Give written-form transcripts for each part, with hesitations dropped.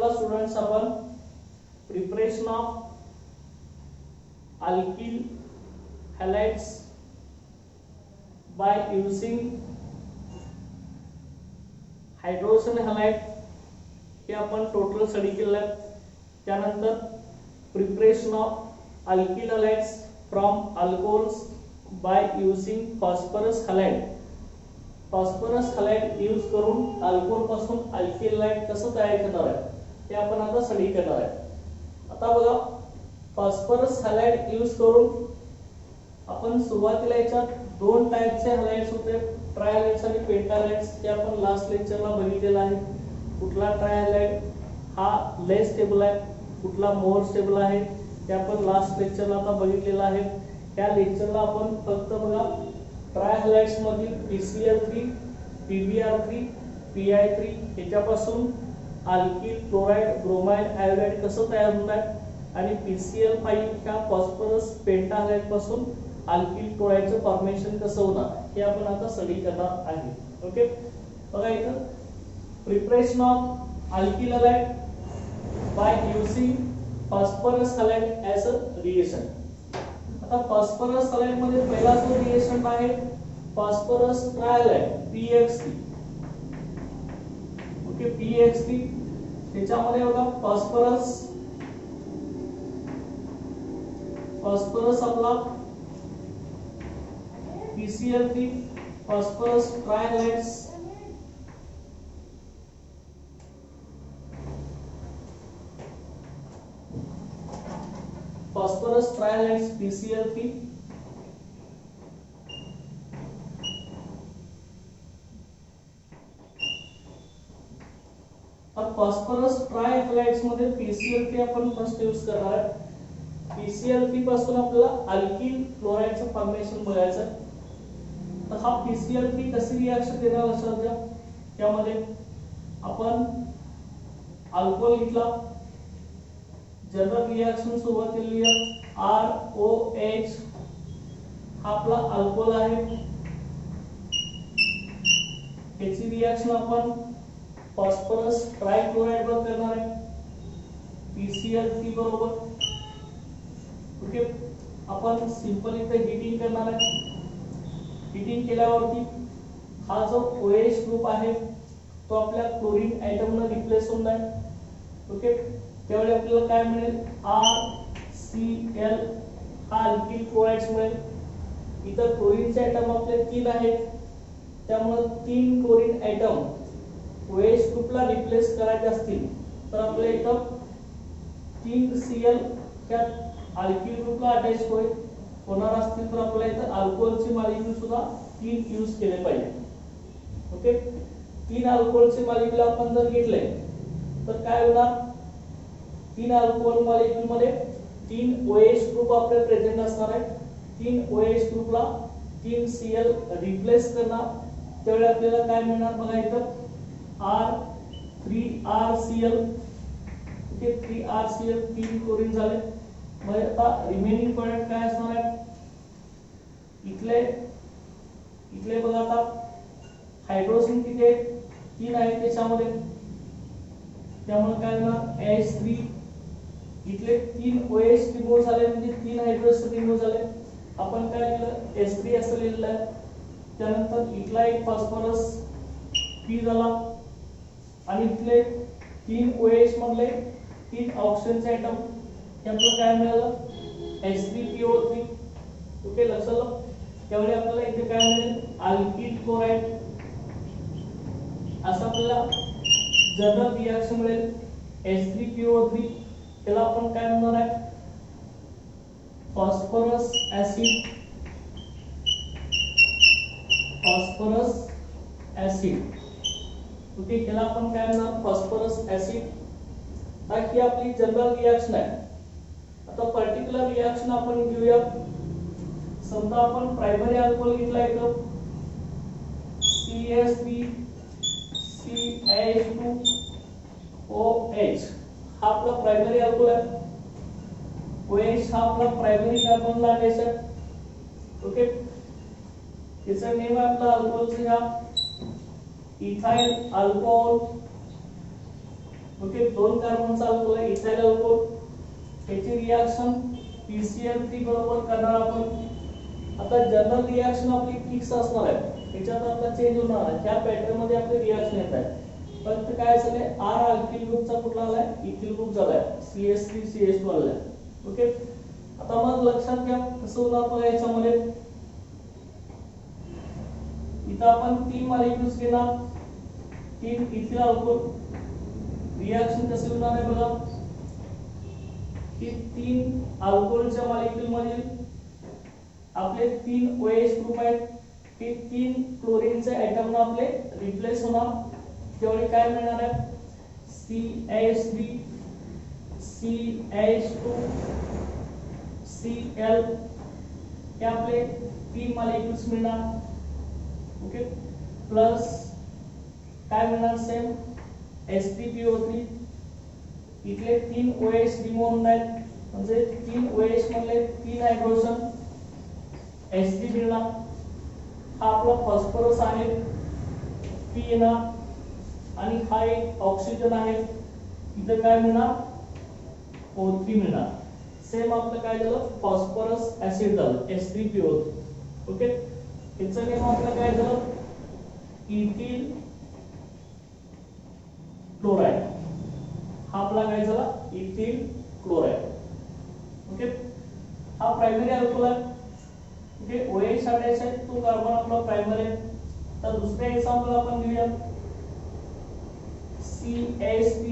चला स्टुडंट्स आपण preparation of alkyl halides by using hydrogen halide हे आपण टोटल स्टडी केलं आहे. त्यानंतर preparation of alkyl halides from alcohols by using phosphorus halide. phosphorus halide use करून अल्कोहोल पासून alkyl halide कसं तयार करणार आहे ते आपण आता स्टडी करणार आहे. आता बघा फॉस्फरस हॅलाइड यूज करून आपण सुरुवातीला याच्यात दोन टाइपचे हॅलाइड्स होते, ट्रायहॅलाइड्स आणि पेंटाहॅलाइड्स. ते आपण लास्ट लेक्चरला बघितलेलं आहे. कुठला ट्रायहॅलाइड हा लेस स्टेबल आहे, कुठला मोर स्टेबल आहे ते आपण लास्ट लेक्चरला आता बघितलेलं आहे. त्या लेक्चरला आपण फक्त बघा ट्रायहॅलाइड्स मधील PCl3, PbR3, Pi3 याच्यापासून अल्किल, क्लोराइड, ब्रोमाइड, आयोडाइड कसं तयार होत आहे आणि PCl5 च्या फॉस्फरस पेंटाहॅलाइड पासून अल्किल क्लोराइडचं फॉर्मेशन कसं होणार हे आपण आता स्टडी करणार आहे. ओके, बघा इथं preparation of alkyl halide bye using phosphorus halide as a reaction. आता फॉस्फरस हॅलाइड मध्ये पहिला जो रिएक्शन आहे फॉस्फरस ट्रायहॅलाइड PXT. ओके, PXT त्याच्यामध्ये बघा फॉस्फरस आपला PCl3 फॉस्फरस ट्रायहॅलाइड्स PCl3 और फॉस्फरस ट्रायहॅलाइड्स मध्ये PCl3 आपण फर्स्ट यूज करणार आहे. PCl3 पासून आपल्याला अल्किल क्लोराइडचं फॉर्मेशन बघायचं. तर हा PCl3 कशी रिएक्शन देणार लक्षात घ्या. त्यामध्ये आपण अल्कोहोल घेतला, जनरल रिएक्शन सुरुवातीला लिहा ROH हा आपला अल्कोहोल आहे. याची रिएक्शन आपण फॉस्फरस ट्रायक्लोराइड वर करणार आहे PCl3 बरोबर. ओके, आपण सिंपल इथे हीटिंग करणार आहे. हीटिंग केल्यावरती हा जो OH ग्रुप आहे तो आपल्या क्लोरीन एटम ने रिप्लेस होणार आहे. ओके, त्यावेळी आपल्याला काय मिळेल RCl हा अल्किल क्लोराइड्स मिळेल. इथं क्लोरीनचे एटम आपले 3 आहेत, त्यामुळे 3 क्लोरीन एटम OH ग्रुपला रिप्लेस करायचे असतील तर आपल्या इथं 3 Cl च्या अल्किल ग्रुपला अटॅच होणार असतील तर आपल्याला इथं अल्कोहोलचे मॉलिक्यूल सुद्धा 3 यूज केले पाहिजे. ओके, 3 अल्कोहोलचे मॉलिक्यूल आपण जर घेतले तर काय होणार, 3 अल्कोहोल मॉलिक्यूल मध्ये 3 OH ग्रुप आपले प्रेझेंट असणार आहे. 3 OH ग्रुपला 3 Cl रिप्लेस करणार. त्यावेळी आपल्याला काय मिळणार बघा इथं R3RCl. ओके, 3RCl 3 क्लोरीन झाले. मग आता रिमेनिंग प्रोडक्ट काय असणार आहे, इथले बघा आता हायड्रोजन किती आहे 3 आहे त्याच्यामध्ये, त्यामुळे काय होणार H3. इथले 3 OH रिमूव्ह झाले म्हणजे 3 हायड्रोजन रिमूव्ह झाले. आपण काय केलं H3 असं लिहिलेलं आहे. त्यानंतर इथला एक फॉस्फरस P झाला आणि इथले 3 OH मधले 3 ऑक्सिजनचे एटम आपल्याला काय मिळालं H3PO3. ओके, लक्षात आलं. त्यावेळी आपल्याला इथे काय मिळेल अल्किल क्लोराइड. असं आपल्याला जनरल रिएक्शन मिळेल H3PO3. त्याला आपण काय म्हणणार आहे फॉस्फरस ऍसिड. ओके, त्याला आपण काय म्हणणार फॉस्फरस ऍसिड. ही आपली जनरल रिएक्शन आहे. आता पर्टिक्युलर रिएक्शन आपण घेऊया. समजा आपण प्रायमरी अल्कोहोल घेतला इथं CH3CH2OH हा आपला प्रायमरी अल्कोहोल आहे. OH हा आपला प्रायमरी कार्बनला अटॅच आहे. ओके, याचं नेम आहे आपला अल्कोहोलचं घ्या इथाइल अल्कोहोल. ओके, 2 कार्बनचा अल्कोहोल आहे इथाइल अल्कोहोल, याची रिएक्शन PCl3 बरोबर करणार आपण। आता जनरल रिएक्शन आपली फिक्स असणार आहे, याच्यात आपला चेंज होणार आहे, त्या पॅटर्न मध्ये आपली रिएक्शन येत आहे। फक्त काय झालंय, R अल्किल ग्रुपचा कुठला आलाय, इथिल ग्रुप झालाय, CH3 CH2 आलाय। ओके, आता मग लक्षात घ्या कसं होणार बघा याच्यामध्ये। इथं आपण 3 मॉलिक्युल्स घेणार, 3 इथिल अल्कोहोल, रिएक्शन कसे होणार आहे बघा की 3 अल्कोहोलच्या मॉलिक्युल मधील आपले 3 OH ग्रुप आहेत, हे 3 क्लोरीनचे एटम ना आपले रिप्लेस होणार, त्यावेळी काय मिळणार आहे, CH3 CH2 Cl हे आपले 3 मॉलिक्युल्स मिळणार। ओके, प्लस काय मिळणार, सेम H3PO3, इथले 3 OH रिमूव्ह होणार आहेत, म्हणजे 3 OH मधले 3 हायड्रोजन H3 मिळणार। हा आपला फॉस्फरस आहे P येणार, आणि हा एक ऑक्सिजन आहे, इथं काय मिळणार, O3 मिळणार। सेम आपलं काय झालं, फॉस्फरस ऍसिड झालं H3PO3। ओके, याचं नेम आपलं काय झालं, इथिल क्लोराइड, हा आपला काय झाला, इथिल क्लोराइड। ओके, हा प्रायमरी अल्कोहोल आहे। ओके, OH अटॅच आहे, तो कार्बन आपला प्रायमरी आहे। तर दुसरे एक्झाम्पल आपण घेऊया, CH3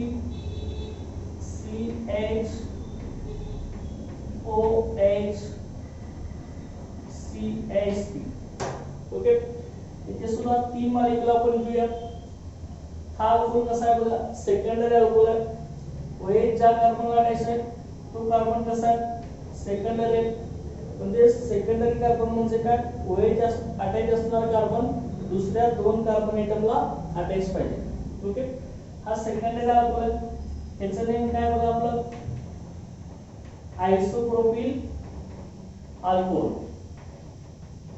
CHOH CH3। ओके, इथे सुद्धा 3 मॉलिक्युल आपण घेऊया। हा अल्कोहोल कसा आहे बघा, सेकंडरी अल्कोहोल आहे, OH ज्या कार्बनला अटॅच आहे तो कार्बन कसा आहे, सेकंडरी आहे, म्हणजे सेकंडरी कार्बन म्हणजे काय, OH अटॅच असणारा कार्बन दुसऱ्या 2 कार्बन एटमला अटॅच पाहिजे। ओके, हा सेकंडरी अल्कोहोल आहे, याचं नेम काय बघा आपलं, आयसोप्रोपिल अल्कोहोल।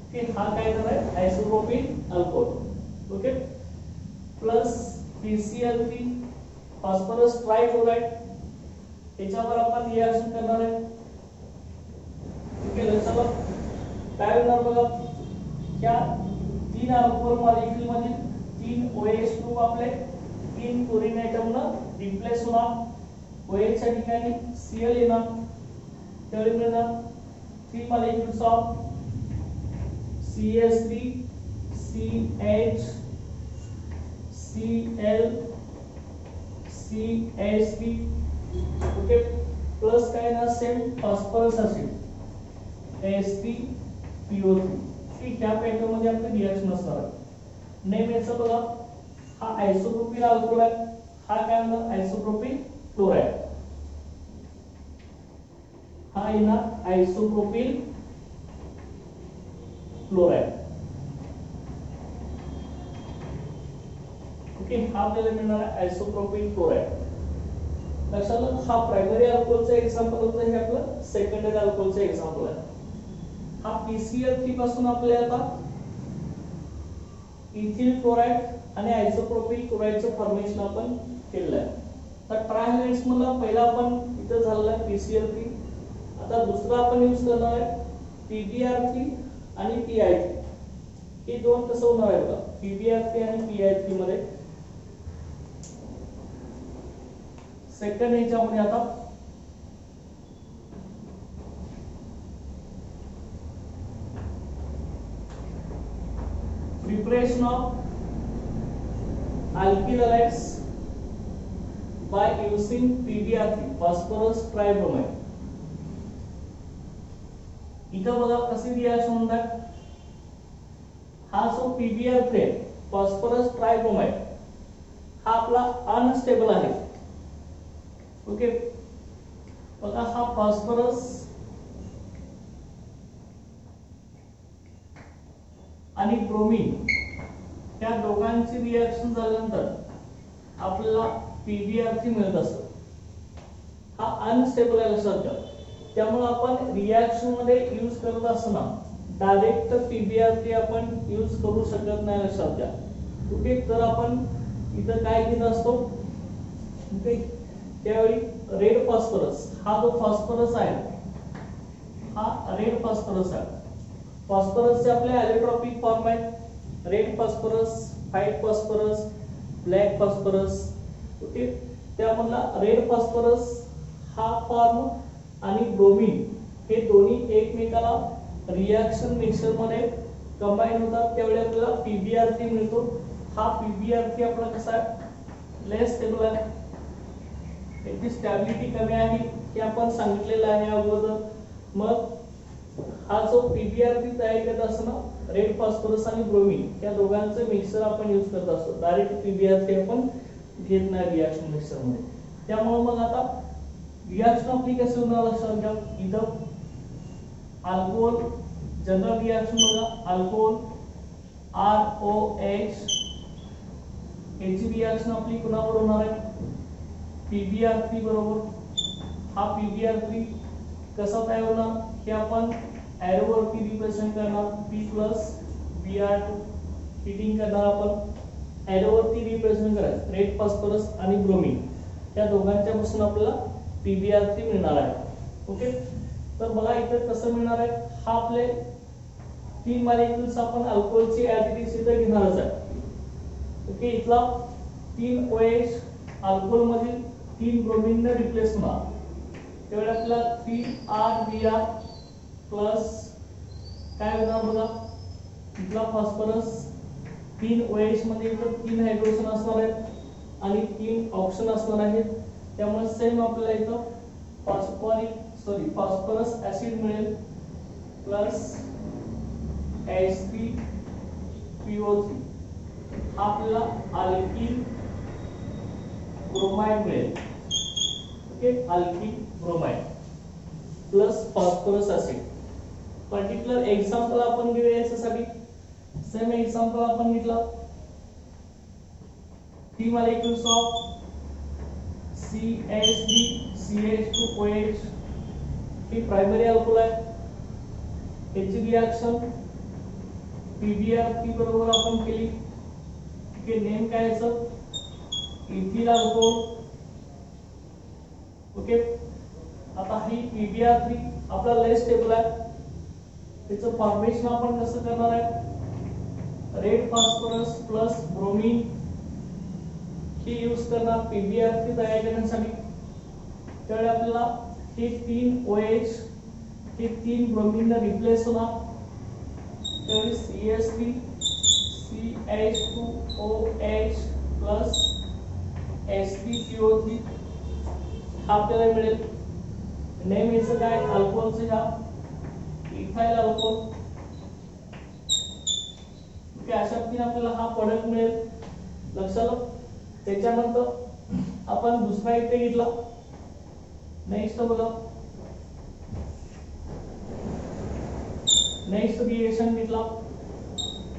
ओके, हा काय झालाय, isopropyl alcohol. Okay, plus PCl3 phosphorus trichloride, याच्यावर आपण रिएक्शन करणार आहे। ओके, लक्षात काय होणार बघा, क्या 3 अल्कोहोल मॉलिक्युल मध्ये 3 OH ग्रुप आपले 3 क्लोरीन एटम ना रिप्लेस होणार, OH च्या ठिकाणी Cl येणार, त्यावेळी मिळणार 3 molecules of CH3 CH Cl CH3। Okay, plus काय ना, सेम फॉस्फरस ऍसिड H3PO3, ठीक, ह्या पॅटर्न मध्ये आपली रिएक्शन असणार आहे। नेम याचं बघा, हा आयसोप्रोपिल अल्कोहोल आहे, हा काय होणार, आयसोप्रोपिल क्लोराइड, हा येणार आयसोप्रोपिल क्लोराइड। ओके, हा आपल्याला मिळणार आहे आयसोप्रोपिल क्लोराइड। लक्षात, हा प्रायमरी अल्कोहोलचं एक्झाम्पल होतं, हे आपलं सेकंडरी अल्कोहोलचं एक्झाम्पल आहे। हा PCl3 पासून आपल्याला आता इथिल क्लोराइड आणि आयसोप्रोपिल क्लोराइडचं फॉर्मेशन आपण केलेलं आहे। तर ट्रायहेड्स मधला पहिला आपण इथं झालेला आहे PCl3, आता दुसरा आपण यूज करणार आहे PbR3 आणि PI3। हे दोन कसं होणार आहे बघा, PbR3 आणि PI3 मध्ये सेकंड ह्याच्यामध्ये आता preparation of alkyl halides by using PbR3 phosphorus tribromide। इथं बघा कशी रिएक्शन होणार, हा जो PbR3 फॉस्फरस ट्रायब्रोमाइड हा आपला अनस्टेबल आहे। ओके, बघा हा फॉस्फरस आणि ब्रोमीन या दोघांची रिएक्शन झाल्यानंतर आपल्याला PbR3 मिळत असतं, हा अनस्टेबल आहे लक्षात घ्या। त्यामुळे आपण रिएक्शन मध्ये यूज करत असताना डायरेक्ट PbR3 आपण यूज करू शकत नाही लक्षात घ्या। ओके, तर आपण इथं काय घेत असतो, ओके, त्यावेळी रेड फॉस्फरस हा जो फॉस्फरस आहे हा रेड फॉस्फरस आहे. फॉस्फरसचे आपले ॲलिट्रॉपिक फॉर्म आहेत red phosphorus, white phosphorus, black phosphorus. Okay, त्यामधला रेड फॉस्फरस हा फॉर्म आणि ब्रोमीन हे दोन्ही एकमेकाला रिॲक्शन मिक्सर मध्ये कंबाईन होतात, त्यावेळी आपल्याला PbR3 मिळतो. हा PbR3 आपला कसा आहे, लेस स्टेबल आहे, याची स्टॅबिलिटी कमी आहे हे आपण सांगितलेलं आहे अगोदर. मग हा जो PbR3 तयार करत असताना रेड फॉस्फरस आणि ब्रोमीन या दोघांचे मिक्सर आपण यूज करत असतो. डायरेक्ट PbR3 आपण घेत नाही रिॲक्शन मिक्सर मध्ये. त्यामुळे मग आता रिॲक्शन आपली कशी होणार लक्षात घ्या. इथं अल्कोहोल जनरल रिॲक्शन बघा, अल्कोहोल ROH याची रिॲक्शन आपली कोणाबरोबर होणार आहे, PbR3 बरोबर. हा PbR3 कसा तयार होणार हे आपण एरो वरती रिप्रेझेंट करणार, P प्लस Br2 हिटिंग करणार आपण एरो वरती रिप्रेझेंट करायचं. रेड फॉस्फरस आणि ब्रोमीन या दोघांच्या पासून आपल्याला PbR3 मिळणार आहे. ओके, तर मला इथे कसं मिळणार आहे, हा आपले 3 मॉलिक्युल्स आपण अल्कोहोलची ऍसिडिटी इथे घेणारच आहे. ओके, इथला 3 OH अल्कोहोल मधील 3 ब्रोमीन ने रिप्लेस होणार, त्यावेळी आपल्याला 3RBr प्लस काय होणार बघा, इथला फॉस्फरस 3 OH मध्ये इथं 3 हायड्रोजन असणार आहेत आणि 3 ऑक्सिजन असणार आहेत. त्यामुळे सेम आपल्याला इथं फॉस्फरस ऍसिड मिळेल प्लस H3PO3 हा आपल्याला अल्किल ब्रोमाइड मिळेल. Okay, alkyl bromide plus phosphorus acid. Particular example आपण घेऊया याच्यासाठी. सेम एक्झाम्पल आपण घेतलं 3 molecules of CH3 CH2OH he primary alcohol आहे. याची रिॲक्शन PbR3 बरोबर आपण केली. ओके, नेम काय याचं, इथिल अल्कोहोल. ओके, आता ही PbR3 आपला लेस स्टेबल आहे, त्याचं फॉर्मेशन आपण कसं करणार आहे, रेड फॉस्फरस प्लस ब्रोमीन ही यूज करणार PbR3 तयार करण्यासाठी. त्यावेळी आपल्याला हे 3 OH हे 3 ब्रोमीन ने रिप्लेस होणार, त्यावेळी CH3 CH2OH प्लस H3PO3 हा आपल्याला मिळेल. नेम याचं काय, अल्कोहोलचं घ्या, इथाइल अल्कोहोल. ओके, अशा पद्धतीने आपल्याला हा प्रोडक्ट मिळेल. लक्षात आलं. त्याच्यानंतर आपण दुसरा इथे घेतला. नेक्स्ट बघा, नेक्स्ट रिएक्शन घेतला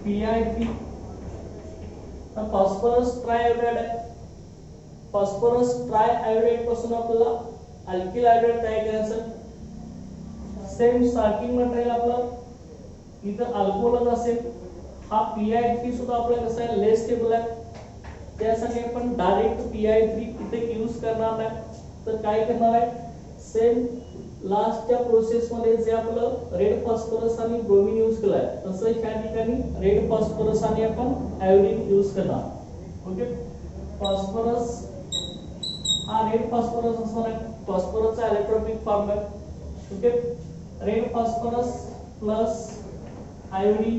PI3. फॉस्फरस ट्रायआयोडाइड आहे. फॉस्फरस ट्रायआयोडाइड पासून आपल्याला अल्किल आयोडाइड तयार करायचं. सेम स्टार्टिंग मटेरियल आपलं इथं अल्कोहोलच असेल. हा PI3 सुद्धा आपल्याला कसं आहे, लेस स्टेबल आहे, त्यासाठी आपण डायरेक्ट PI3 इथे यूज करणार नाही. तर काय करणार आहे, सेम लास्टच्या प्रोसेस मध्ये जे आपलं रेड फॉस्फरस आणि ब्रोमीन यूज केलाय तसं ह्या ठिकाणी रेड फॉस्फरस आणि आपण आयोडीन यूज करणार. ओके, फॉस्फरस हा रेड फॉस्फरस असणार आहे, फॉस्फरसचा इलेक्ट्रोफिलिक फॉर्म आहे. Okay, red phosphorus plus iodine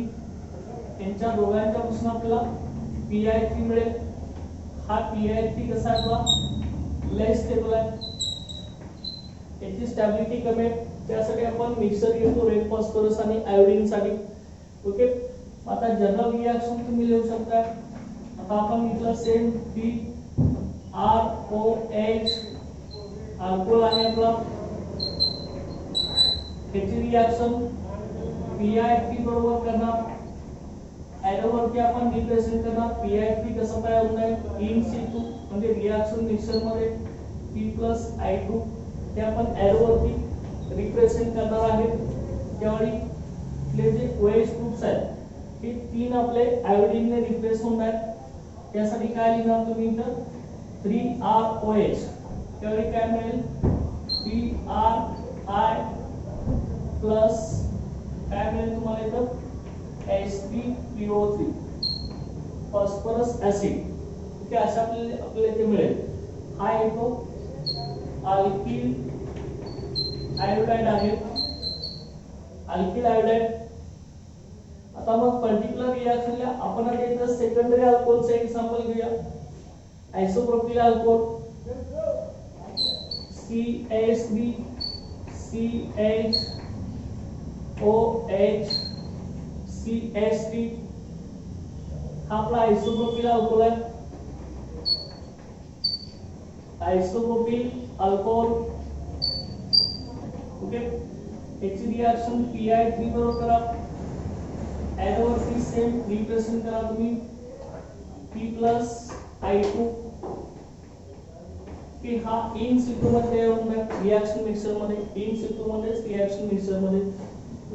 यांच्या दोघांच्या पासून आपल्याला PI3 मिळेल. हा PI3 कसा आहे, आपला लेस स्टेबल आहे, याची स्टॅबिलिटी कमी आहे, त्यासाठी आपण मिक्सर घेतो रेड फॉस्फरस आणि आयोडीन साठी. ओके, आता जनरल रिॲक्शन तुम्ही लिहू शकता. आता आपण घेतलं सेम PROH अल्कोहोल आहे आपला, याची रिॲक्शन PI3 बरोबर करणार, एरो वरती आपण रिप्रेझेंट करणार. PI3 कसं तयार होणार आहे, इन सिटू म्हणजे रिॲक्शन मिक्सर मध्ये P+I2 हे आपण एरो वरती रिप्रेझेंट करणार आहे. त्यावेळी आपले जे OH ग्रुप्स आहेत हे 3 आपले आयोडीन ने रिप्लेस होणार आहेत. त्यासाठी काय लिहिणार तुम्ही इथं 3ROH त्यावेळी काय मिळेल 3RI प्लस काय मिळेल तुम्हाला इथं H3PO3 फॉस्फरस ऍसिड. ओके अशा आपल्याला इथे मिळेल. हा येतो अल्किल आयोडाइड आहे. Alkyl iodide. आता मग पर्टिक्युलर रिएक्शनला आपण आता इथं सेकंडरी अल्कोहोलचं एक्झाम्पल घेऊया. Isopropyl alcohol CH3 CHOH CH3 हा आपला आयसोप्रोपिल अल्कोहोल आहे. आयसोप्रोपिल अल्कोहोल ओके याची रिएक्शन PI3 बरोबर करा. ऍडवरती सेम रिप्रेझेंट करा तुम्ही P+I2 की हा इन सिटू मध्ये येऊन रिएक्शन मिक्सर मध्ये इन सिटू मध्येच रिएक्शन मिक्सर मध्ये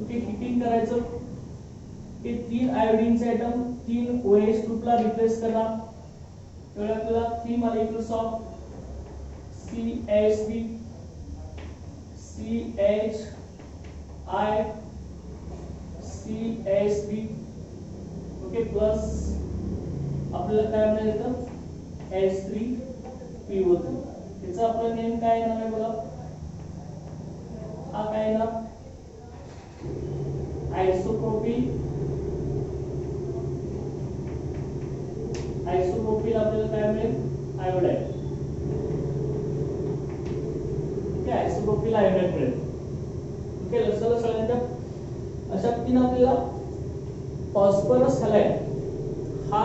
ओके हिटिंग करायचं. हे 3 आयोडीनचे आयटम 3 OH ग्रुपला रिप्लेस करा. त्यामुळे आपल्याला 3 molecules of CH3 CHI CH3 okay plus आपल्याला काय मिळेल तर H3PO3. याचा आपला नेम काय येणार आहे बघा. हा काय येणार आयसोप्रोपिल आपल्याला काय मिळेल आयोडाइड. ओके आयसोप्रोपिल आयोडाइड मिळेल. ओके लक्षात सगळ्यांच्या. अशा पद्धतीने आपल्याला फॉस्फरस हॅलाइड हा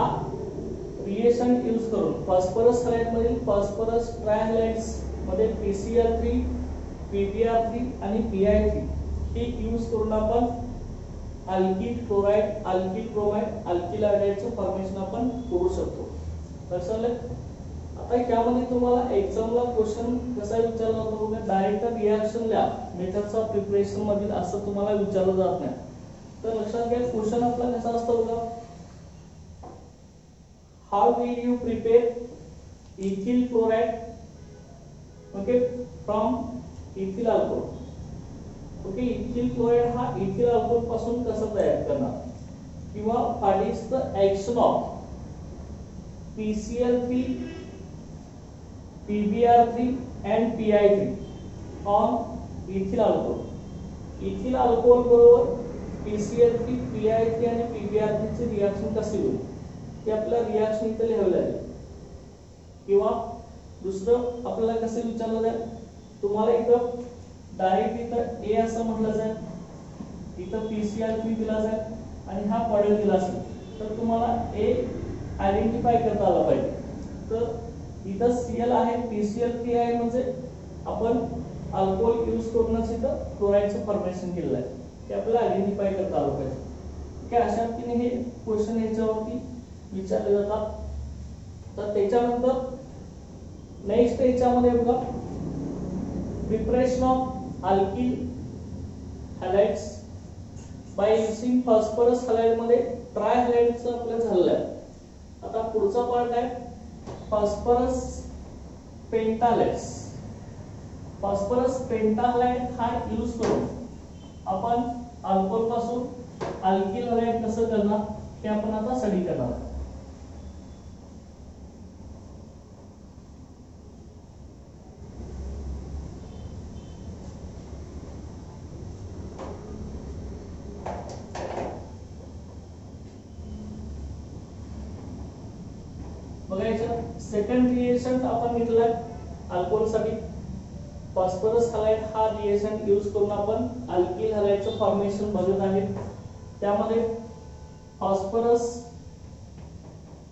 रिएक्शन यूज करून फॉस्फरस हॅलाइड मधील फॉस्फरस ट्रायहॅलाइड्स मध्ये PCl3 PBr3 आणि PI3 हे यूज करून आपण alkyl chloride alkyl bromide alkyl आयोडाइडचं फॉर्मेशन आपण करू शकतो. लक्षात. आता यामध्ये तुम्हाला एक्झामला क्वेश्चन कसा विचारला होता बघा. डायरेक्ट रिएक्शन लॅब मेथडचा प्रिपरेशन मधील असं तुम्हाला विचारलं जात नाही. तर लक्षात घ्या क्वेश्चन आपला कसा असतो बघा. How will you prepare ethyl chloride okay from ethyl alcohol. Okay ethyl chloride हा इथिल अल्कोहोल पासून कसं तयार करणार किंवा what is the action of PCl3 PBr3 and PI3 on ethyl alcohol. Ethyl alcohol बरोबर PCl3 PI3 आणि PBr3 ची reaction कशी होईल ते आपल्याला रिएक्शन इथे लिहावी लागेल. किंवा दुसरं आपल्याला कसं विचारलं जाईल तुम्हाला इथं डायरेक्ट इथं A असं म्हटलं जाईल. इथं PCl3 दिला जाईल आणि हा मॉडेल दिला असेल तर तुम्हाला A आयडेंटिफाय करता आला पाहिजे. तर इथं Cl आहे PCl3 आहे म्हणजे आपण अल्कोहोल यूज करूनच इथं क्लोराइडचं फॉर्मेशन केलेलं आहे. ते आपल्याला आयडेंटिफाय करता आलं पाहिजे. ओके अशा पद्धतीने हे क्वेश्चन याच्यावरती विचारले जातात. तर त्याच्यानंतर नेक्स्ट याच्यामध्ये बघा preparation of alkyl halides by using phosphorus halide मध्ये ट्राय हॅलाइडचं आपलं झालेलं आहे. आता पुढचा पार्ट आहे फॉस्फरस पेंटाहॅलाइड्स. फॉस्फरस पेंटाहॅलाइड हा यूज करून आपण अल्कोहोल पासून अल्किल हॅलाइड कसं करणार ते आपण आता स्टडी करणार. बघायचं सेकंड रिएक्शन आपण घेतलाय अल्कोहोल साठी. फॉस्फरस हॅलाइड हा रिएक्शन यूज करून आपण अल्किल हॅलाइडचं फॉर्मेशन बघत आहे. त्यामध्ये फॉस्फरस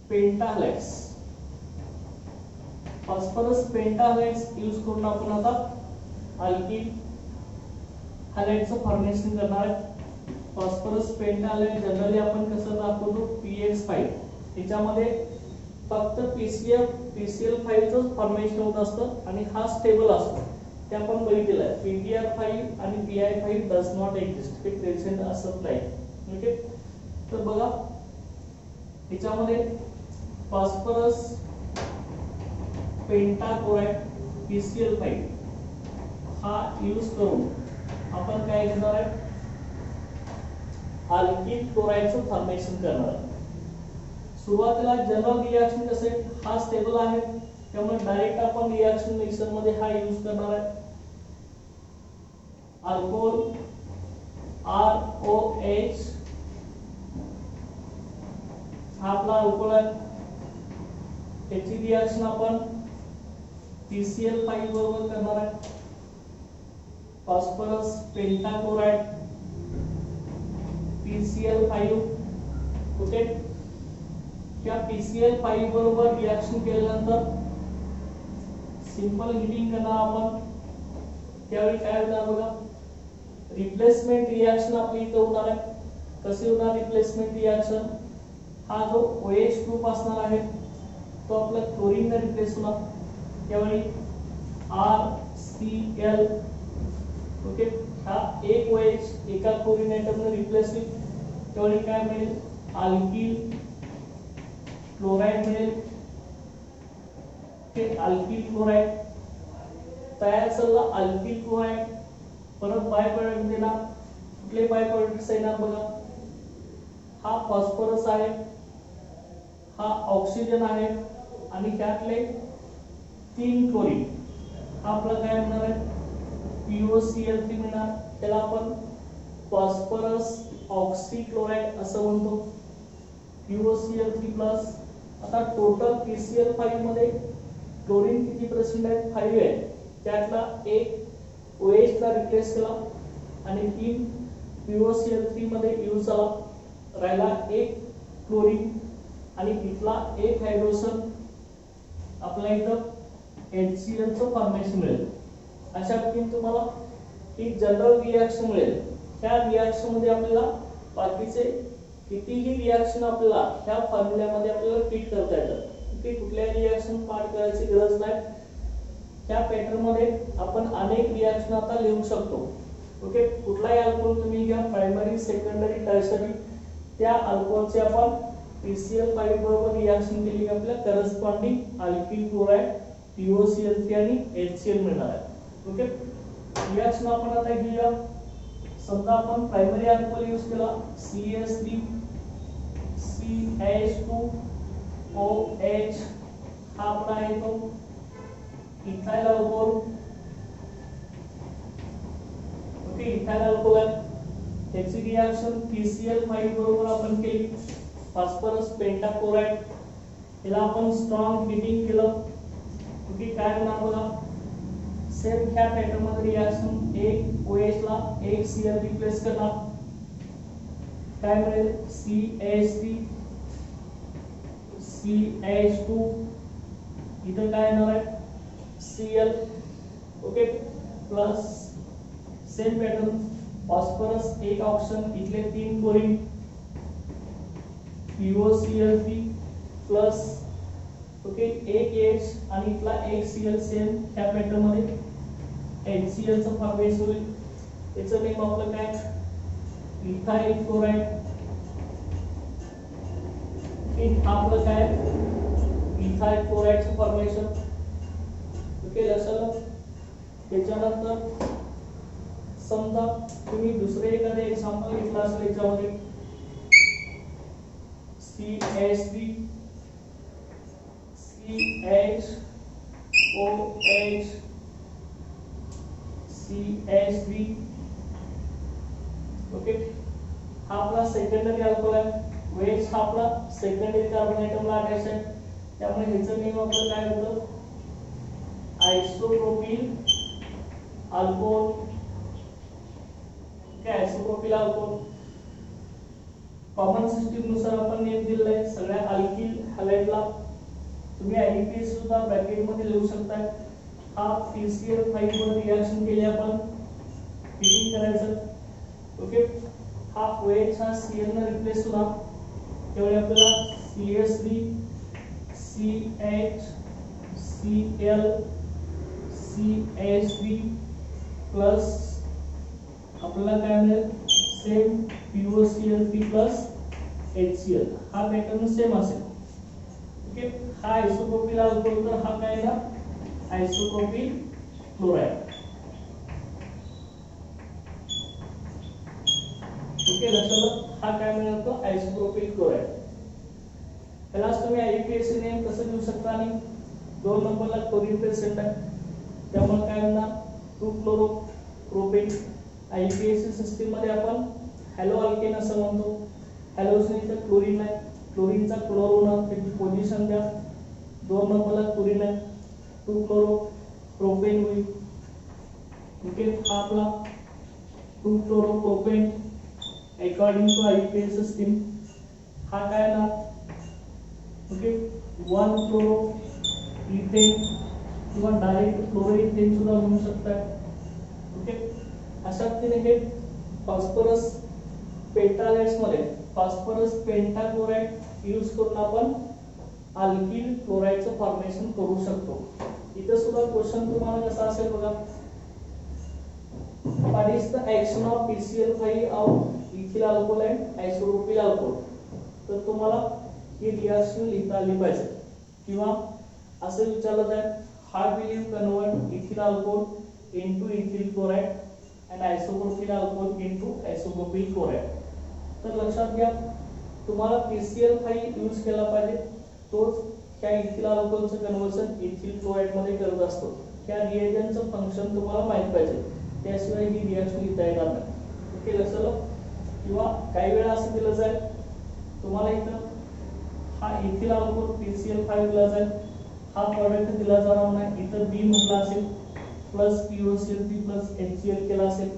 पेंटाहॅलाइड्स यूज करून आपण आता अल्किल हॅलाइडचं फॉर्मेशन करणार आहे. फॉस्फरस पेंटाहॅलाइड जनरली आपण कसं दाखवतो PX5. याच्यामध्ये फक्त PCl5 चं फॉर्मेशन होत असतं आणि हा स्टेबल असतो. ते आपण बघितलेलं आहे. PBr5 आणि PI5 डज नॉट एक्झिस्ट. ते प्रेझेंट असत नाही. ओके तर बघा याच्यामध्ये फॉस्फरस पेंटाक्लोराइड PCl5 हा यूज करून आपण काय करणार आहे, अल्किल क्लोराइडचं फॉर्मेशन करणार आहे. सुरुवातीला जनरल रिएक्शन कसे हा स्टेबल आहे, त्यामुळे डायरेक्ट आपण रिएक्शन मिक्सर मध्ये हा यूज करणार आहे. अल्कोहोल ROH हा आपला अल्कोहोल आहे. त्याची रिएक्शन आपण PCl5 बरोबर करणार आहे. Phosphorus pentachloride PCl5. ओके, या PCl5 बरोबर रिएक्शन केल्यानंतर सिंपल हीटिंग करणार आपण. त्यावेळी काय होणार बघा, रिप्लेसमेंट रिएक्शन आपली इथे होणार आहे. कशी होणार रिप्लेसमेंट रिएक्शन, हा जो OH ग्रुप असणार आहे तो आपला क्लोरीन ने रिप्लेस होणार. त्यावेळी RCl. ओके, हा एक OH एका क्लोरीन एटम ने रिप्लेस होईल. त्यावेळी काय मिळेल, अल्किल क्लोराइड मिळेल. हे अल्किल क्लोराइड तयार झाला. अल्किल क्लोराइड परत बाय प्रोडक्ट देणार. कुठले बाय प्रोडक्ट्स येणार बघा, हा फॉस्फरस आहे, हा ऑक्सिजन आहे आणि त्यातले 3 क्लोरीन. हा आपला काय मिळणार आहे, POCl3 मिळणार. त्याला आपण फॉस्फरस ऑक्सीक्लोराइड असं म्हणतो, POCl3 प्लस. आता टोटल PCl5 मध्ये क्लोरीन किती पर्सेंट आहे, 5 आहे. त्यातला एक OH ला रिप्लेस केला आणि 3 POCl3 मध्ये यूज झाला. राहिला एक क्लोरीन आणि इथला एक हायड्रोजन. आपल्या इथं HCl चं फॉर्मेशन मिळेल. अशा पद्धतीने तुम्हाला एक जनरल रिएक्शन मिळेल. त्या रिएक्शन मध्ये आपल्याला बाकीचे कितीही रिएक्शन आपल्याला ह्या फॉर्म्युल्यामध्ये आपल्याला फिट करता येतात. की कुठल्या रिएक्शन पार्ट करायची गरज नाही. त्या पॅटर्न मध्ये आपण अनेक रिएक्शन आता लिहू शकतो. ओके, कुठलाही अल्कोहोल तुम्ही घ्या, प्रायमरी सेकंडरी टर्शरी, त्या अल्कोहोलचे आपण PCl5 बरोबर रिएक्शन केली की आपल्याला करस्पॉन्डिंग अल्किल क्लोराइड POCl3 आणि HCl मिळणार आहे. ओके, रिएक्शन आपण आता घेऊया. समजा आपण प्रायमरी अल्कोहोल यूज केला, CH3 CH2 OH हा आपला आहे तो ethyl alcohol. Okay, ethyl alcohol आहे. त्याची रिएक्शन PCl5 बरोबर आपण केली. फॉस्फरस पेंटाक्लोराइड याला आपण स्ट्रॉंग हीटिंग केलं. ओके, काय होणार बघा, सेम ह्या पॅटर्न मध्ये रिएक्शन एक OH ला एक Cl रिप्लेस करणार. काय मिळेल, CH3 CH2. इथं काय येणार आहे, Cl. Okay, plus same pattern phosphorus एक ऑक्सिजन, इथले 3 क्लोरीन POCl3 प्लस. ओके, एक H आणि इथला एक Cl. सेम ह्या पॅटर्न मध्ये HCl चं फॉर्मेशन होईल. याचं नेम आपलं काय, इथाइल क्लोराइड. आपलं काय, इथाइल क्लोराइडचं फॉर्मेशन. ओके, लक्षात. त्याच्यानंतर समजा तुम्ही दुसरे एखादे एक्झाम्पल घेतला असेल, याच्यामध्ये CH3 CHOH CH3. ओके, हा आपला सेकंडरी अल्कोहोल आहे. OH हा आपला सेकंडरी कार्बन एटमला अटॅच आहे. त्यामुळे ह्याचं नेम आपलं काय होतं, आयसोप्रोपिल अल्कोहोल. काय आयसोप्रोपिल अल्कोहोल. कॉमन सिस्टीम नुसार आपण नेम दिलेला आहे सगळ्या अल्किल हॅलाइडला. तुम्ही IUPAC सुद्धा ब्रॅकेट मध्ये लिहू शकता. हा PCl5 वर रिएक्शन केली आपण, हीटिंग करायचं. ओके, हा OH हा Cl ने रिप्लेस होणार. त्यामुळे आपल्याला CH3 CH Cl CH3 plus आपल्याला काय मिळेल, सेम POCl3 प्लस HCl. हा पॅटर्न सेम असेल. ओके, हा आयसोप्रोपिल अल्कोहोल, तर हा काय ना आयसोप्रोपिल क्लोराइड. ओके, लक्षात हा काय मिळतो आयसोप्रोपिल क्लोराइड. त्यालाच तुम्ही आययुपीएसी नेम कसं देऊ शकता, आणि 2 नंबरला क्लोरीन प्रेझेंट आहे त्यामुळे काय होणार 2 क्लोरो प्रोपेन. आययुपीएसी सिस्टीम मध्ये आपण हॅलो अल्केन असं म्हणतो. हॅलोजने इथं क्लोरीन आहे, क्लोरीनचा क्लोर होणार, त्याची पोझिशन द्या 2 नंबरला क्लोरीन आहे 2 क्लोरो प्रोपेन होईल. ओके, हा आपला 2 chloro propane according to IUPAC system. हा काय ना ओके 1 क्लोरो इथेन किंवा डायरेक्ट क्लोरो इथेन सुद्धा म्हणू शकतात. ओके, अशा पद्धतीने हे फॉस्फरस पेंटालेट्स मध्ये फॉस्फरस पेंटाक्लोराइड यूज करून आपण अल्किल क्लोराइडचं फॉर्मेशन करू शकतो. इथे सुद्धा क्वेश्चन तुम्हाला कसा असेल बघा, what is the action of PCl5 of ethyl alcohol and isopropyl alcohol. तर तुम्हाला ही रिएक्शन लिहिता आली पाहिजे, किंवा असं विचारलं जाईल how will you convert ethyl alcohol into ethyl chloride and isopropyl alcohol into isopropyl chloride. तर लक्षात घ्या तुम्हाला PCl5 यूज केला पाहिजे, तोच ह्या इथिल अल्कोहोलचं कन्वर्जन इथिल क्लोराइड मध्ये करत असतो. ह्या रिएजंटचं फंक्शन तुम्हाला माहित पाहिजे, त्याशिवाय ही रिएक्शन लिहिता येणार नाही. ओके, लक्षात. किंवा काही वेळा असं दिलं जाईल तुम्हाला इथं हा इथिल अल्कोहोल PCl5 दिला जाईल, हा प्रोडक्ट दिला जाणार नाही, इथं बी म्हटला असेल प्लस POCl3 प्लस HCl केला असेल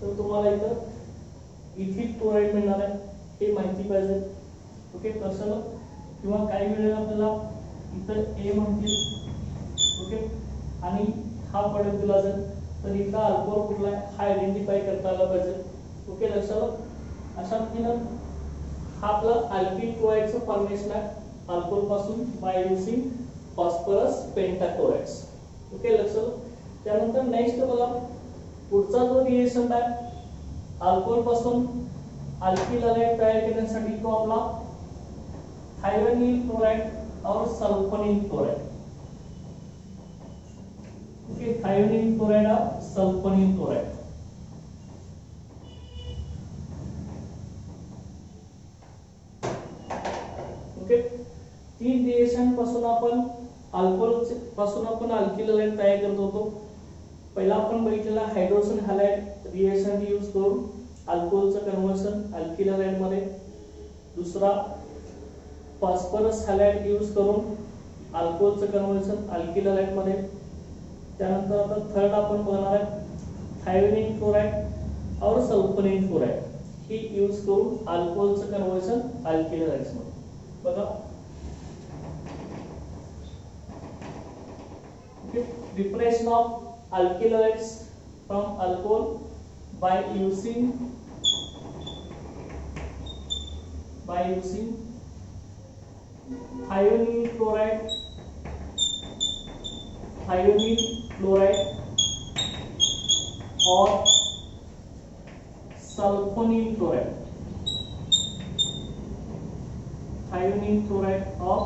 तर तुम्हाला इथं इथिल क्लोराइड मिळणार आहे, हे माहिती पाहिजे. ओके, कसं. किंवा काही वेळेला आपल्याला इथं ए म्हणतील ओके आणि हा प्रोडक्ट दिला जाईल तर इथं अल्कोहोल कुठला आहे हा आयडेंटिफाय करता आला पाहिजे. ओके, लक्षात. अशा पद्धतीनं हा आपला अल्किल क्लोराइडचं फॉर्मेशन आहे अल्कोहोल पासून बाय युजिंग फॉस्फरस पेंटाक्लोराइड्स. ओके, लक्षात. त्यानंतर नेक्स्ट बघा पुढचा जो रिएक्शन आहे अल्कोहोल पासून अल्किल हॅलाइड तयार करण्यासाठी तो आपला थायोनिल क्लोराइड और sulphonyl chloride. Okay, thionyl chloride और सल्फोनिल क्लोराइड. ओके, तीन रिएक्शन पासून आपण अल्कोहोल पासून आपण अल्किल हॅलाइड तयार करत होतो. पहिला आपण बघितलेला हायड्रोजन हॅलाइड रिएक्शन यूज करून अल्कोहोलचं कन्वर्जन अल्किल हॅलाइड मध्ये. दुसरा फॉस्फरस हॅलाइड यूज करून अल्कोहोलचं कन्वर्जन अल्किल हॅलाइड मध्ये. त्यानंतर आता थर्ड आपण बघणार आहे थायोनिल क्लोराइड और सल्फोनिल क्लोराइड ही यूज करून अल्कोहोलचं कन्वर्जन अल्किल हॅलाइड्स मध्ये. बघा preparation of alkyl halides from alcohol by using thionyl chloride or sulfonyl chloride. Thionyl chloride or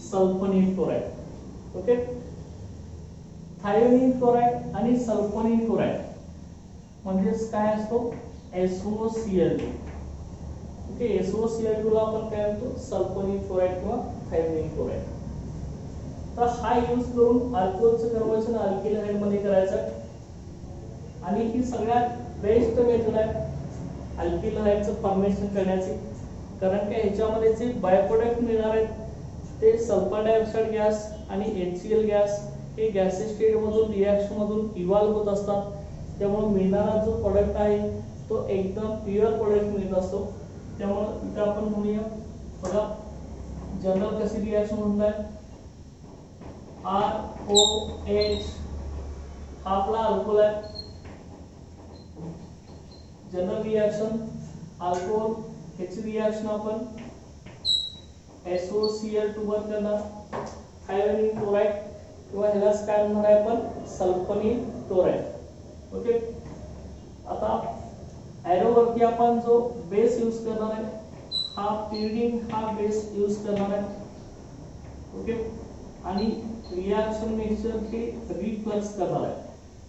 sulfonyl chloride. Okay, thionyl chloride आणि सल्फोनिल क्लोराइड म्हणजेच काय असतो SOCl2. ओके, SOCl2 ला आपण काय म्हणतो सल्फोनिल क्लोराइड किंवा थायोनिल क्लोराइड. तर हा यूज करून अल्कोहोलचं कन्वर्जन अल्किल हॅलाइड मध्ये करायचं आहे आणि ही सगळ्यात बेस्ट मेथड आहे अल्किल हॅलाइडचं फॉर्मेशन करण्याची. कारण की ह्याच्यामध्ये जे बाय प्रोडक्ट मिळणार आहेत ते सल्फर डायऑक्साइड गॅस आणि HCl गॅस हे गॅसेस स्टेट मधून रिएक्शन मधून इव्हॉल्व होत असतात. त्यामुळे मिळणारा जो प्रोडक्ट आहे तो एकदम प्युअर प्रोडक्ट मिळत असतो. त्यामुळे इथे आपण म्हणूया बघा जनरल कशी रिएक्शन होत आहे ROH हा आपला अल्कोहोल आहे. जनरल रिएक्शन अल्कोहोल ह्याची रिएक्शन आपण SOCl2 वर करणार थायोनिल क्लोराइड किंवा ह्यालाच काय म्हणणार आहे आपण सल्फोनिल क्लोराइड. ओके, आता एरो वरती आपण जो बेस यूज करणार आहे हा पिरिडीन हा बेस यूज करणार आहे. ओके, आणि रिएक्शन मिक्सचर हे रिफ्लक्स करणार आहे.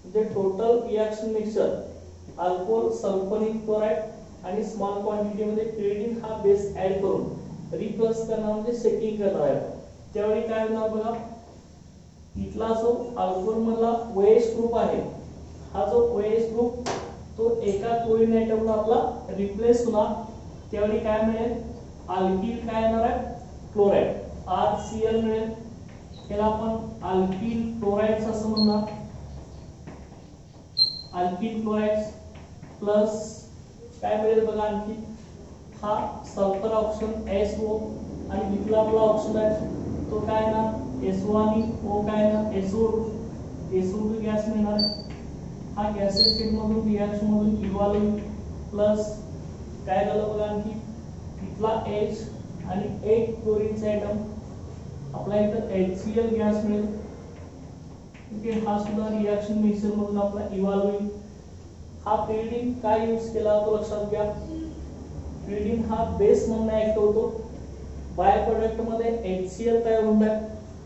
म्हणजे total reaction mixture alcohol, sulphonic chloride आणि स्मॉल क्वांटिटी मध्ये पिरिडीन हा बेस ऍड करून रिफ्लक्स करणार म्हणजे सेकिंग करणार आहे. त्यावेळी काय होणार बघा, इथला जो अल्कोहोल मधला OH ग्रुप आहे, हा जो OH ग्रुप तो एका क्लोरीन आयटमला आपला रिप्लेस होणार. त्यावेळी काय मिळेल, अल्किल काय येणार आहे, क्लोराइड RCl मिळेल. त्याला आपण अल्किल क्लोराइड्स असं म्हणणार. अल्किल क्लोराइड्स प्लस काय मिळेल बघा, आणखी हा सल्फर ऑक्सिजन SO आणि इथला आपला ऑक्सिजन आहे तो काय ना SO आणि O काय ना SO2 गॅस मिळणार. हा गॅसेस स्टेट मधून रिएक्शन मधून इव्हॉल्व प्लस काय झालं बघा, आणखी इथला H आणि एक क्लोरीनचा आयटम आपला इथं HCl गॅस मिळेल. ओके, हा सुद्धा रिएक्शन मिक्सर मधून आपला इव्हॉल्व होईल. हा पिरिडीन काय यूज केला तो लक्षात घ्या. पिरिडीन हा बेस म्हणून ऍक्ट होतो. बाय प्रोडक्ट मध्ये HCl तयार होणार.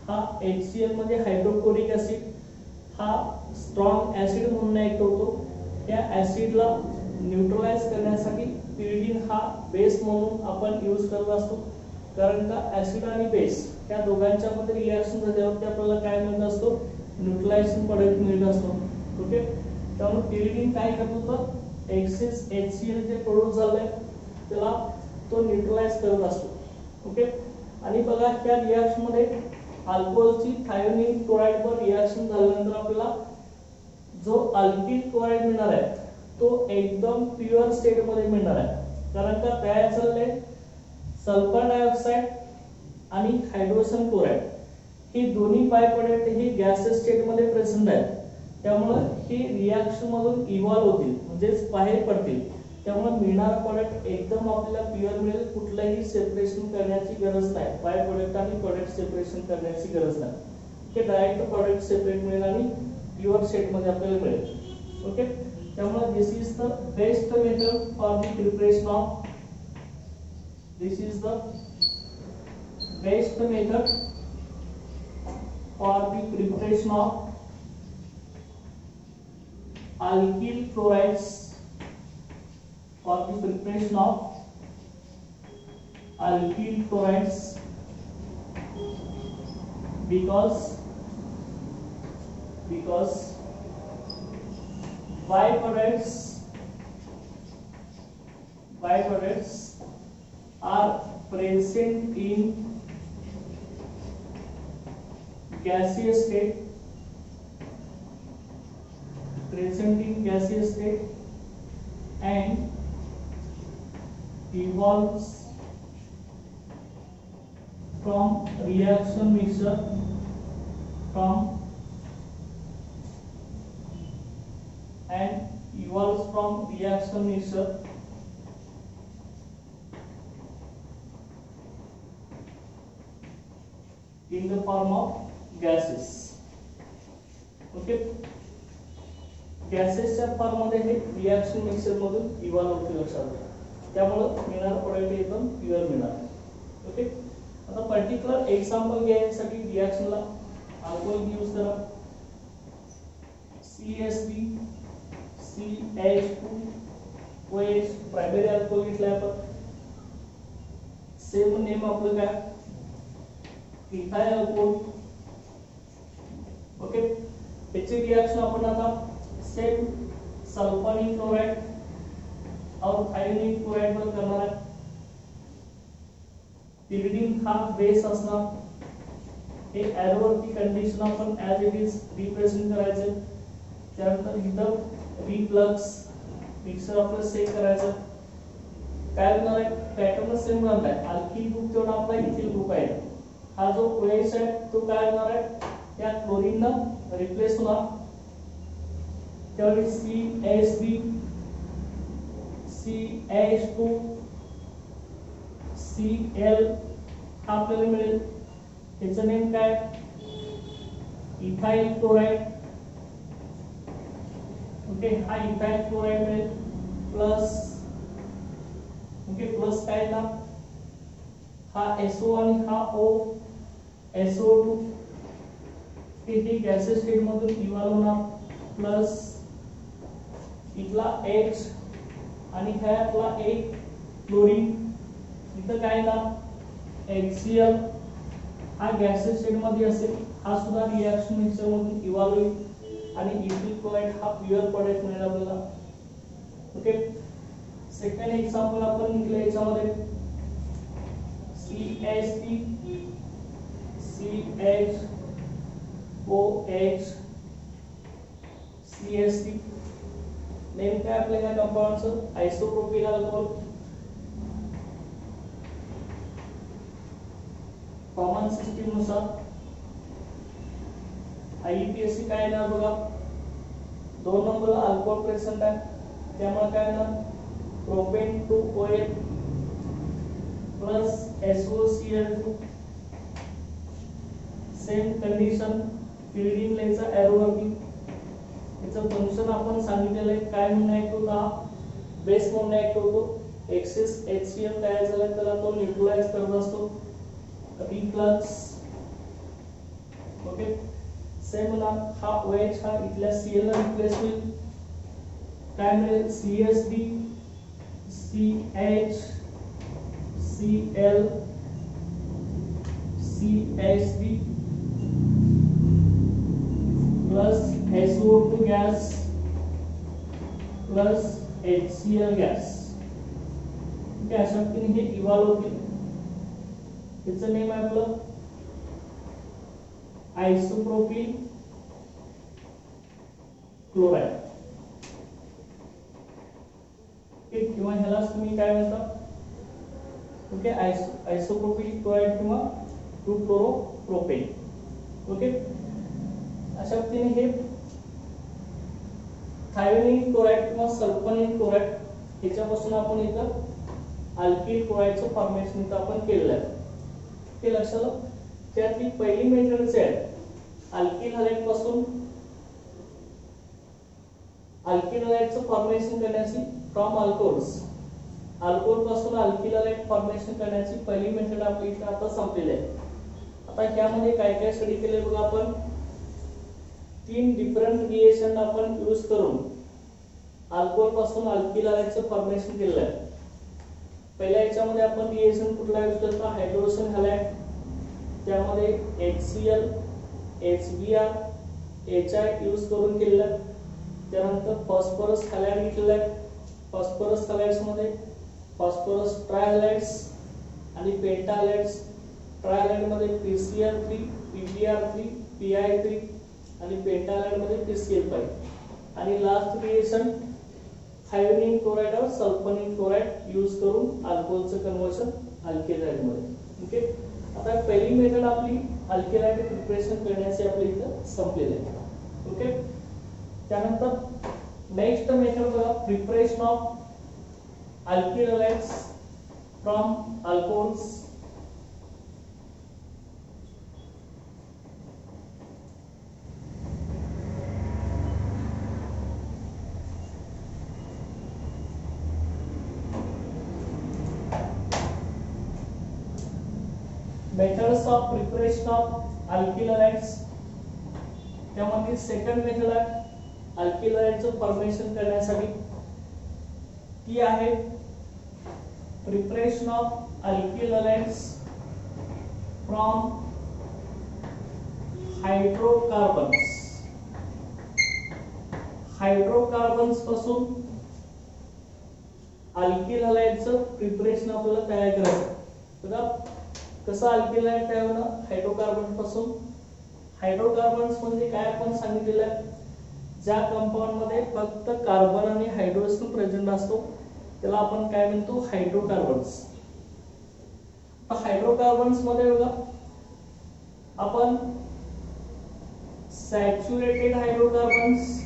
हा HCl म्हणजे हायड्रोक्लोरिक ऍसिड, हा स्ट्रॉंग ऍसिड म्हणून ऍक्ट होतो. त्या ऍसिडला न्यूट्रलाइज करण्यासाठी पिरिडीन हा बेस म्हणून आपण यूज करत असतो. कारण का ऍसिड आणि बेस त्या दोघांच्या मध्ये रिएक्शन झाल्यावर आपल्याला काय मिळत असतो, न्यूट्रलायझेशन प्रोडक्ट मिळत असतो. ओके, त्यामुळे पिरिडीन काय करत होतं, एक्सेस HCl जे प्रोड्यूस झालंय त्याला तो न्यूट्रलाइज करत असतो. ओके, आणि बघा त्या रिएक्शन मध्ये अल्कोहोलची थायोनिन क्लोराइड वर रिएक्शन झाल्यानंतर आपल्याला जो अल्किल क्लोराइड मिळणार आहे तो एकदम प्युअर स्टेट मध्ये मिळणार आहे. कारण का तयार झालेले सल्फर डायऑक्साइड आणि हायड्रोजन क्लोराइड ही दोन्ही by product he gases state मध्ये प्रेझेंट आहेत. त्यामुळे ही रिएक्शन मधून इव्हॉल्व होतील म्हणजे बाहेर पडतील. त्यामुळे मिळणारा प्रोडक्ट एकदम आपल्याला प्युअर मिळेल. कुठलंही सेपरेशन करण्याची गरज नाही. बाय प्रोडक्ट आणि प्रोडक्ट सेपरेशन करण्याची गरज नाही. हे डायरेक्ट प्रोडक्ट सेपरेट मिळेल आणि प्युअर स्टेट मध्ये आपल्याला मिळेल. ओके, त्यामुळे this is the best method for the preparation of best method for the preparation of alkyl chlorides, for the preparation of alkyl chlorides, because byproducts are present in gaseous state, and evolves from reaction mixture in the form of gases. Okay, गॅसेसच्या form मध्ये हे reaction mixer मधून evolve होते लक्षात घ्या. त्यामुळे मिळणारा product एकदम प्युअर मिळणार. ओके, आता पर्टिक्युलर एक्झाम्पल घ्यायसाठी रिएक्शनला अल्कोहोल यूज करा. CH3 CH2 OH primary alcohol घेतलाय आपण. सेम नेम आपलं काय, इथाइल अल्कोहोल. ओके, त्याची रिएक्शन आपण आता सेम सल्फोनिक क्लोराइड और थायोनिक क्लोराइड वर करणार आहे. पिरिडीन हा बेस असणार. हे एरोवरती कंडिशन आपण ऍज इट इज रिप्रेझेंट करायचे. त्यानंतर इथं रिफ्लक्स मिक्सर आपलं सेट करायचं. काय होणार आहे, पॅटर्न सेम राहणार आहे. अल्किल ग्रुप तेवढा आपला इथिल ग्रुप आहे. हा जो OH आहे तो काय होणार आहे, त्या क्लोरीननं रिप्लेस होणार. त्यावेळी CH3 CH2 Cl हा आपल्याला मिळेल. त्याचं नेम काय, इथाइल क्लोराइड. ओके, हा इथाइल क्लोराइड मिळेल प्लस. ओके, प्लस काय ना हा SO आणि हा O SO2 किती गॅसेस स्टेट मधून इव्हॉल्व होणार प्लस इथला H आणि ह्यातला एक क्लोरीन इथं काय ना HCl हा गॅसेस स्टेट मध्ये असेल हा सुद्धा रिएक्शन मिक्सर मधून इव्हॉल्व होईल आणि इथिल क्लोराइड हा प्युअर प्रोडक्ट मिळेल आपल्याला. ओके सेकंड एक्झाम्पल आपण निघले याच्यामध्ये CH3 CHOH CH3 नेम काय आपल्या या कंपाऊंडचं आयसोप्रोपिल अल्कोहोल. कॉमन सिस्टीम नुसार IUPAC काय ना बघा 2 नंबरला अल्कोहोल प्रेझेंट आहे त्यामुळे काय ना propane 2OL plus SOCl2 same condition pyridine लेचा एरो वरती याचं फंक्शन आपण सांगितलेलं आहे काय म्हणून ऍक्ट होता बेस म्हणून ऍक्ट होतो एक्सेस HCl तयार झाला त्याला तो न्यूट्रलाइज करत असतो रिफ्लक्स. ओके सेम ना हा OH हा इथल्या Cl ला रिप्लेस होईल काय मिळेल CH3 CH Cl CH3 plus SO2 gas plus HCl gas. Okay अशा पद्धतीने हे इव्हॉल्व होतील. त्याचं नेम आहे आपलं आयसोप्रोपिल क्लोराइड. ओके किंवा ह्यालाच तुम्ही काय म्हणता ओके आयसोप्रोपिल क्लोराइड किंवा 2-chloro-propane. ओके अशा पद्धतीने हे थायोनिल क्लोराइड किंवा सल्फोनिल क्लोराइड ह्याच्यापासून आपण इथं अल्किल क्लोराइडचं फॉर्मेशन इथं आपण केलेलं आहे. ते लक्षात त्यातली पहिली मेथड आहे अल्किल हॅलाइड पासून अल्किल हॅलाइडचं फॉर्मेशन करण्याची फ्रॉम अल्कोहोल्स अल्कोहोल पासून अल्किल हॅलाइड फॉर्मेशन करण्याची पहिली मेथड आपली इथे आता संपलेली आहे. आता ह्यामध्ये काय काय स्टडी केले बघा आपण 3 डिफरंट रिएक्शन आपण यूज करून अल्कोहोल पासून अल्किल हॅलाइडचं फॉर्मेशन केलेलं आहे. पहिल्या याच्यामध्ये आपण रिएक्शन कुठला यूज करतो हायड्रोजन हॅलाइड त्यामध्ये HCl HBr HI यूज करून केलेलं आहे. त्यानंतर फॉस्फरस हॅलाइड घेतलेला आहे. फॉस्फरस हॅलाइड्स मध्ये फॉस्फरस ट्रायहॅलाइड्स आणि पेंटा हॅलाइड्स. ट्रायहॅलाइड मध्ये PCl3 PBr3 PI3 आणि पेंटा हॅलाइड मध्ये PCl5 आणि लास्ट रिएक्शन थायोनिल क्लोराइड और सल्फोनिल क्लोराइड यूज करून अल्कोहोलचं कन्वर्जन अल्किल हॅलाइड मध्ये. ओके आता पहिली मेथड आपली अल्किल हॅलाइड प्रिपरेशन करण्याची आपली इथं संपलेली आहे. ओके त्यानंतर नेक्स्ट मेथड बघा preparation of alkyl halides from alcohols. Methods of preparation of alkyl halides त्यामध्ये सेकंड मेथड आहे अल्किल हॅलाइडचं फॉर्मेशन करण्यासाठी ती आहे preparation of alkyl halides from hydrocarbons. Hydrocarbons पासून अल्किल हॅलाइडचं प्रिपरेशन आपल्याला तयार करायचं. बघा कसं अल्किल हॅलाइड तयार होणार हायड्रोकार्बन पासून. हायड्रोकार्बन्स म्हणजे काय आपण सांगितलेलं आहे ज्या कंपाऊंड मध्ये फक्त कार्बन आणि हायड्रोजन प्रेझेंट असतो त्याला आपण काय म्हणतो हायड्रोकार्बन्स. हायड्रोकार्बन्स मध्ये बघा आपण saturated hydrocarbons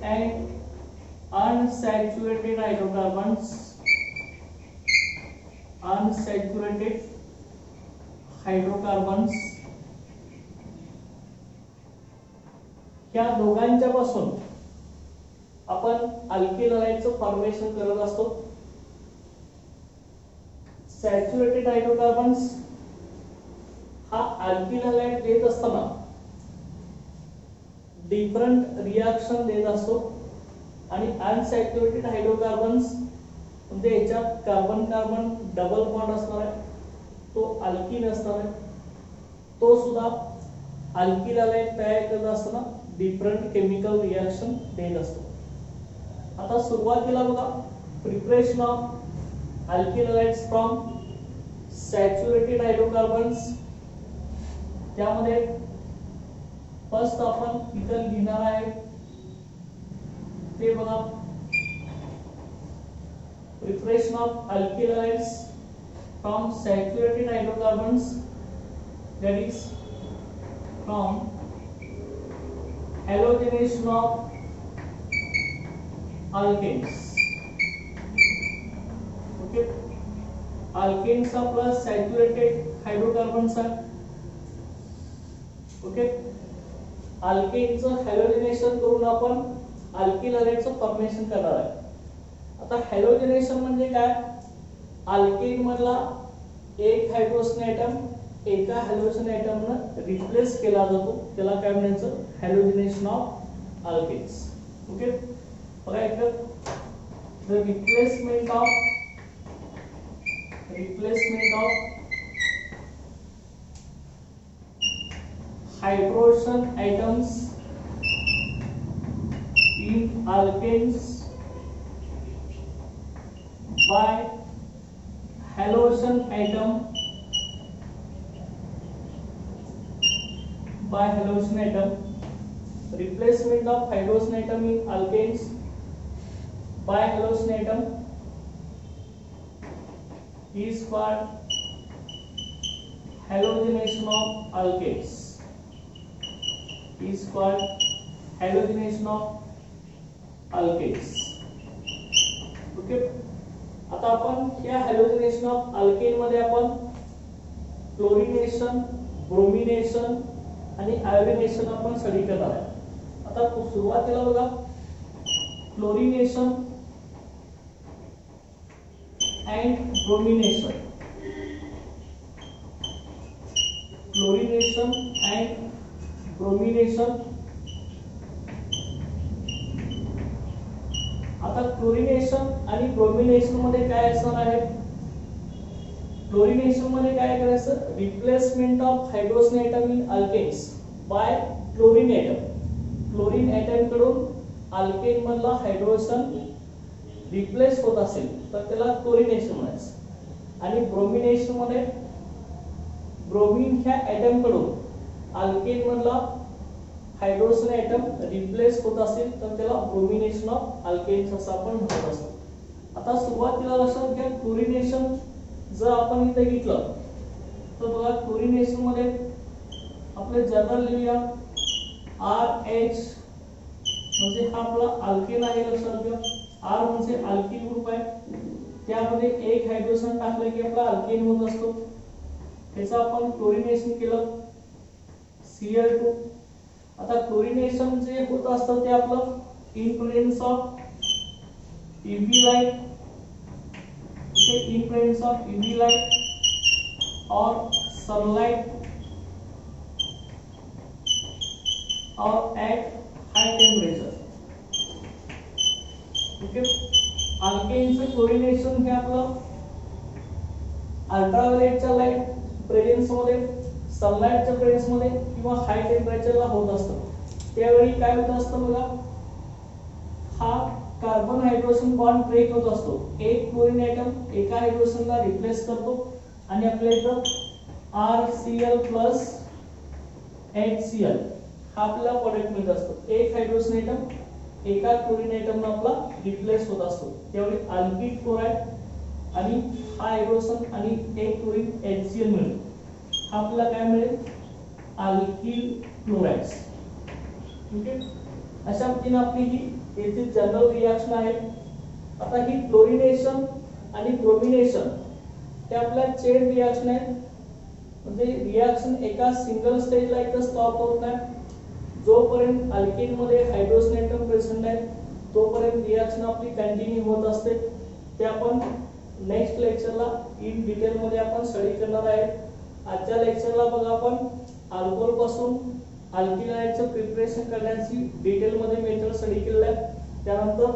and unsaturated hydrocarbons ह्या दोघांच्या पासून आपण अल्किल हलाइडचं फॉर्मेशन करत असतो. सॅच्युरेटेड हायड्रोकार्बन्स हा अल्किल हलाइड देत असताना डिफरंट रिॲक्शन देत असतो आणि अनसॅच्युरेटेड हायड्रोकार्बन्स म्हणजे याच्यात कार्बन कार्बन डबल बॉन्ड असणार आहे, तो अल्किन असणार आहे, तो सुद्धा अल्किल हलाइड तयार करत असताना डिफरंट केमिकल रिॲक्शन देत असतो. आता सुरुवातीला बघा, preparation of alkyl halides from saturated hydrocarbons. त्यामध्ये फर्स्ट आपण इथं लिहिणार आहे ते बघा, preparation of alkyl halides from saturated hydrocarbons, that is from halogenation of alkanes. Okay, alkanes are plus saturated hydrocarbons are. Okay, alkaneचं हॅलोजिनेशन करून आपण अल्किल हलाइडचं फॉर्मेशन करणार आहे. आता हॅलोजिनेशन म्हणजे काय? अल्केन मधला एक हायड्रोजन ऍटम एका हॅलोजन ऍटमनं रिप्लेस केला जातो, त्याला काय म्हणायचं? हॅलोजिनेशन ऑफ अल्केन्स. ओके, बघा इकडे the replacement of hydrogen atoms in alkanes by halogen atom replacement of hydrogen atom in alkanes by halogen atom is called halogenation of alkanes. Is called halogenation of alkanes. Okay, आता आपण या halogenation of alkane मध्ये आपण chlorination, bromination आणि iodination आपण study करणार आहे. आता सुरुवातीला बघा, chlorination and bromination. Chlorination and bromination. आता क्लोरिनेशन आणि ब्रोमिनेशन मध्ये काय असणार आहे? क्लोरिनेशन मध्ये काय करायचं? Replacement of hydrogen atom in alkanes by chlorine atom. Chlorine atom कडून अल्केन मधला हायड्रोजन रिप्लेस होत असेल तर त्याला क्लोरिनेशन म्हणायचं. आणि ब्रोमिनेशन मध्ये ब्रोमीन ह्या ऍटम कडून अल्केन मधला हायड्रोजन ऍटम रिप्लेस होत असेल तर त्याला ब्रोमिनेशन ऑफ अल्केन्स असं आपण म्हणत असतो. आता सुरुवातीला लक्षात घ्या, क्लोरिनेशन जर आपण इथे घेतलं तर बघा, क्लोरिनेशन मध्ये आपले जनरल लिहूया RH म्हणजे हा आपला अल्केन आहे. लक्षात घ्या, R म्हणजे अल्किल ग्रुप आहे, त्यामध्ये एक हायड्रोजन टाकलं की आपला अल्केन होत असतो. त्याचं आपण क्लोरिनेशन केलं Cl2. आता क्लोरिनेशन जे होत असतं ते आपलं in presence of UV light, in presence of UV light और सनलाइट और एट हाई टेम्परेचर. ओके, अल्केनचं क्लोरिनेशन हे आपलं अल्ट्राव्हायोलेटच्या लाईट प्रेझेन्स मध्ये, सनलाइटच्या प्रेझेन्स मध्ये किंवा हाय टेम्परेचरला होत असतं. त्यावेळी काय होत असतं बघा, हा कार्बन हायड्रोजन बॉन्ड ब्रेक होत असतो. एक क्लोरीन ऍटम एका हायड्रोजनला रिप्लेस करतो आणि आपल्या इथं RCl+ HCl हा आपल्याला प्रोडक्ट मिळत असतो. एक हायड्रोजन ऍटम एका क्लोरीन ऍटमला आपला रिप्लेस होत असतो. त्यावेळी अल्किल क्लोराइड आणि हा हायड्रोजन आणि एक क्लोरीन HCl मिळतो. आपल्याला काय मिळेल? Alkyl chlorides. ओके, अशा पद्धतीने आपली ही येथे जनरल रिॲक्शन आहे. आता ही क्लोरिनेशन आणि ब्रोमिनेशन ते आपल्या चेन रिॲक्शन आहे, म्हणजे रिॲक्शन एका सिंगल स्टेजला इथं स्टॉप होत नाही. जोपर्यंत अल्केन मध्ये हायड्रोजन ऍटम प्रेझेंट आहे तोपर्यंत रिएक्शन आपली कंटिन्यू होत असते. ते आपण नेक्स्ट लेक्चरला इन डिटेल मध्ये आपण स्टडी करणार आहे. आजच्या लेक्चरला बघा आपण अल्कोहोल पासून अल्किलाइडचं प्रिपरेशन करण्याची डिटेल मध्ये मेथड स्टडी केलेलं आहे. त्यानंतर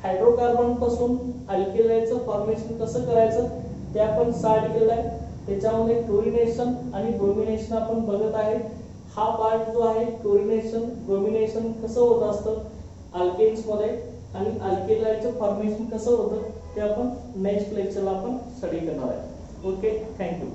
हायड्रोकार्बन पासून अल्किलाइडचं फॉर्मेशन कसं करायचं ते आपण स्टार्ट केलेलं आहे. त्याच्यामध्ये क्लोरिनेशन आणि ब्रोमिनेशन आपण बघत आहे. हा पार्ट जो आहे क्लोरिनेशन ब्रोमिनेशन कसं होत असतं अल्केन्स मध्ये आणि अल्किलाइडचं फॉर्मेशन कसं होतं ते आपण नेक्स्ट लेक्चरला आपण स्टडी करणार आहे. Okay, thank you.